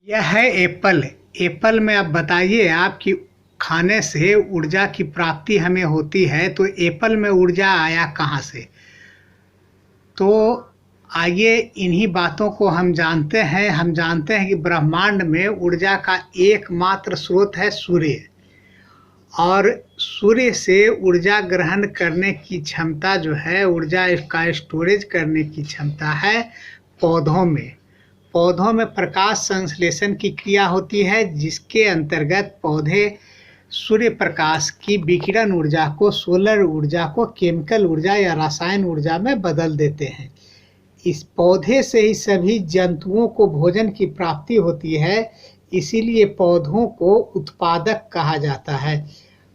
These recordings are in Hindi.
यह है एप्पल। एप्पल में आप बताइए, आपकी खाने से ऊर्जा की प्राप्ति हमें होती है, तो एप्पल में ऊर्जा आया कहाँ से? तो आइए इन्हीं बातों को हम जानते हैं। हम जानते हैं कि ब्रह्मांड में ऊर्जा का एकमात्र स्रोत है सूर्य, और सूर्य से ऊर्जा ग्रहण करने की क्षमता जो है, ऊर्जा का स्टोरेज करने की क्षमता है पौधों में। पौधों में प्रकाश संश्लेषण की क्रिया होती है, जिसके अंतर्गत पौधे सूर्य प्रकाश की विकिरण ऊर्जा को, सोलर ऊर्जा को केमिकल ऊर्जा या रसायन ऊर्जा में बदल देते हैं। इस पौधे से ही सभी जंतुओं को भोजन की प्राप्ति होती है, इसीलिए पौधों को उत्पादक कहा जाता है।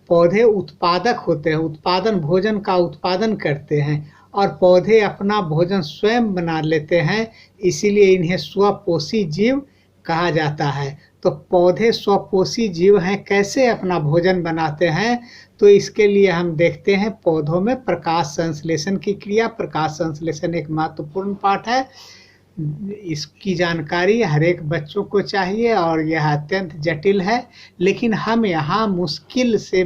पौधे उत्पादक होते हैं, उत्पादन भोजन का उत्पादन करते हैं, और पौधे अपना भोजन स्वयं बना लेते हैं, इसीलिए इन्हें स्वपोषी जीव कहा जाता है। तो पौधे स्वपोषी जीव हैं, कैसे अपना भोजन बनाते हैं? तो इसके लिए हम देखते हैं पौधों में प्रकाश संश्लेषण की क्रिया। प्रकाश संश्लेषण एक महत्वपूर्ण पाठ है, इसकी जानकारी हर एक बच्चों को चाहिए, और यह अत्यंत जटिल है, लेकिन हम यहाँ मुश्किल से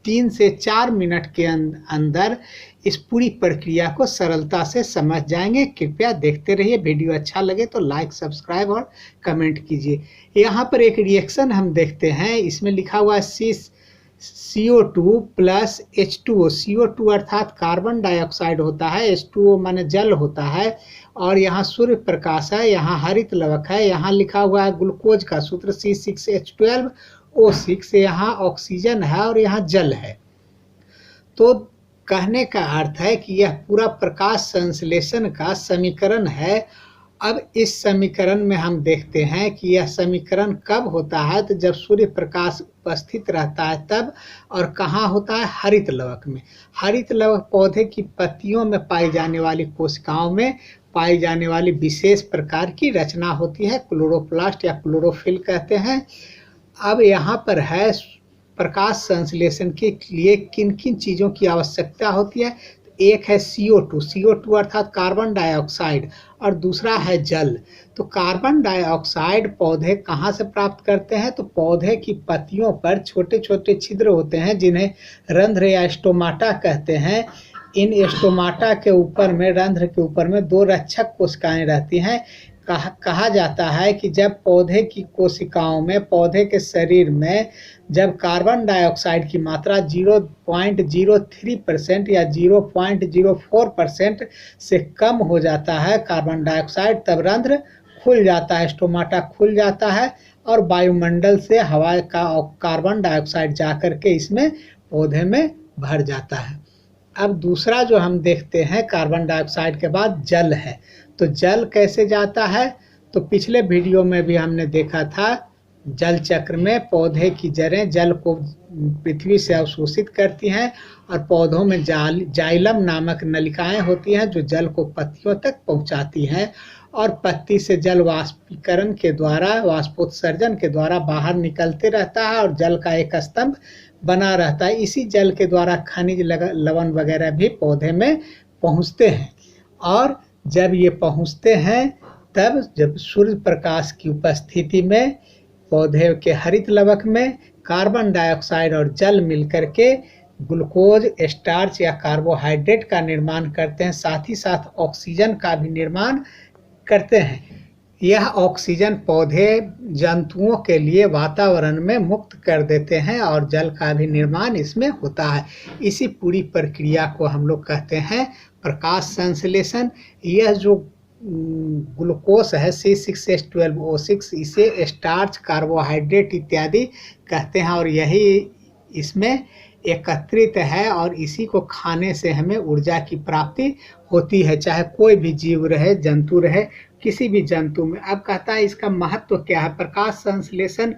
3 से 4 मिनट के अंदर इस पूरी प्रक्रिया को सरलता से समझ जाएंगे। कृपया देखते रहिए। वीडियो अच्छा लगे तो लाइक, सब्सक्राइब और कमेंट कीजिए। यहाँ पर एक रिएक्शन हम देखते हैं, इसमें लिखा हुआ है CO2 प्लस H2O। CO2 अर्थात कार्बन डाइऑक्साइड होता है, H2O माने जल होता है, और यहाँ सूर्य प्रकाश है, यहाँ हरित लवक है, यहाँ लिखा हुआ है ग्लूकोज का सूत्र C6H12O6, यहाँ ऑक्सीजन है और यहाँ जल है। तो कहने का अर्थ है कि यह पूरा प्रकाश संश्लेषण का समीकरण है। अब इस समीकरण में हम देखते हैं कि यह समीकरण कब होता है, तो जब सूर्य प्रकाश उपस्थित रहता है तब, और कहाँ होता है? हरित लवक में। हरित लवक पौधे की पत्तियों में पाई जाने वाली कोशिकाओं में पाई जाने वाली विशेष प्रकार की रचना होती है, क्लोरोप्लास्ट या क्लोरोफिल कहते हैं। अब यहाँ पर है प्रकाश संश्लेषण के लिए किन किन चीज़ों की आवश्यकता होती है। एक है CO2 अर्थात कार्बन डाइऑक्साइड, और दूसरा है जल। तो कार्बन डाइऑक्साइड पौधे कहाँ से प्राप्त करते हैं? तो पौधे की पत्तियों पर छोटे छोटे छिद्र होते हैं, जिन्हें रंध्र या स्टोमाटा कहते हैं। इन स्टोमाटा के ऊपर में, रंध्र के ऊपर में 2 रक्षक कोशिकाएं रहती हैं। कहा जाता है कि जब पौधे की कोशिकाओं में, पौधे के शरीर में जब कार्बन डाइऑक्साइड की मात्रा 0.03% या 0.04% से कम हो जाता है कार्बन डाइऑक्साइड, तब रंध्र खुल जाता है, स्टोमाटा खुल जाता है, और वायुमंडल से हवा का कार्बन डाइऑक्साइड जाकर के इसमें पौधे में भर जाता है। अब दूसरा जो हम देखते हैं कार्बन डाइऑक्साइड के बाद जल है। तो जल कैसे जाता है? तो पिछले वीडियो में भी हमने देखा था, जल चक्र में पौधे की जड़ें जल को पृथ्वी से अवशोषित करती हैं, और पौधों में जाइलम नामक नलिकाएं होती हैं जो जल को पत्तियों तक पहुंचाती हैं, और पत्ती से जल वाष्पीकरण के द्वारा, वाष्पोत्सर्जन के द्वारा बाहर निकलते रहता है, और जल का एक स्तंभ बना रहता है। इसी जल के द्वारा खनिज लवण वगैरह भी पौधे में पहुंचते हैं, और जब ये पहुंचते हैं तब जब सूर्य प्रकाश की उपस्थिति में पौधे के हरित लवक में कार्बन डाइऑक्साइड और जल मिलकर के ग्लूकोज, स्टार्च या कार्बोहाइड्रेट का निर्माण करते हैं, साथ ही साथ ऑक्सीजन का भी निर्माण करते हैं। यह ऑक्सीजन पौधे जंतुओं के लिए वातावरण में मुक्त कर देते हैं, और जल का भी निर्माण इसमें होता है। इसी पूरी प्रक्रिया को हम लोग कहते हैं प्रकाश संश्लेषण। यह जो ग्लूकोज है C6H12O6, इसे स्टार्च, कार्बोहाइड्रेट इत्यादि कहते हैं, और यही इसमें एकत्रित है, और इसी को खाने से हमें ऊर्जा की प्राप्ति होती है, चाहे कोई भी जीव रहे, जंतु रहे, किसी भी जंतु में। अब कहता है इसका महत्व क्या है, प्रकाश संश्लेषण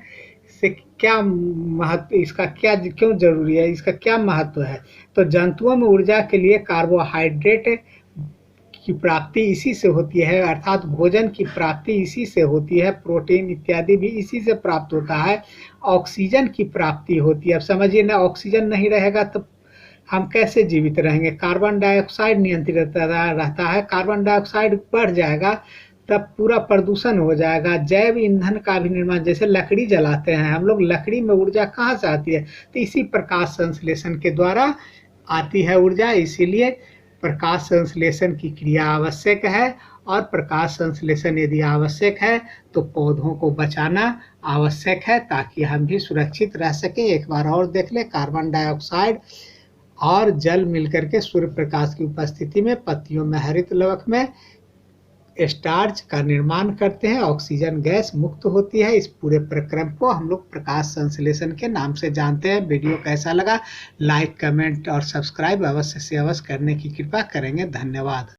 से क्या महत्व, इसका क्या, क्यों जरूरी है, इसका क्या महत्व है? तो जंतुओं में ऊर्जा के लिए कार्बोहाइड्रेट की प्राप्ति इसी से होती है, अर्थात भोजन की प्राप्ति इसी से होती है, प्रोटीन इत्यादि भी इसी से प्राप्त होता है। ऑक्सीजन की प्राप्ति होती है। अब समझिए ना, ऑक्सीजन नहीं रहेगा तो हम कैसे जीवित रहेंगे? कार्बन डाइऑक्साइड नियंत्रित रहता है, कार्बन डाइऑक्साइड बढ़ जाएगा तब पूरा प्रदूषण हो जाएगा। जैव ईंधन का भी निर्माण, जैसे लकड़ी जलाते हैं हम लोग, लकड़ी में ऊर्जा कहाँ से आती है? तो इसी प्रकाश संश्लेषण के द्वारा आती है ऊर्जा। इसीलिए प्रकाश संश्लेषण की क्रिया आवश्यक है, और प्रकाश संश्लेषण यदि आवश्यक है तो पौधों को बचाना आवश्यक है, ताकि हम भी सुरक्षित रह सकें। एक बार और देख ले, कार्बन डाइऑक्साइड और जल मिलकर के सूर्य प्रकाश की उपस्थिति में पत्तियों में, हरित लवक में स्टार्च का निर्माण करते हैं, ऑक्सीजन गैस मुक्त होती है। इस पूरे प्रक्रम को हम लोग प्रकाश संश्लेषण के नाम से जानते हैं। वीडियो कैसा लगा? लाइक, कमेंट और सब्सक्राइब अवश्य से अवश्य करने की कृपा करेंगे। धन्यवाद।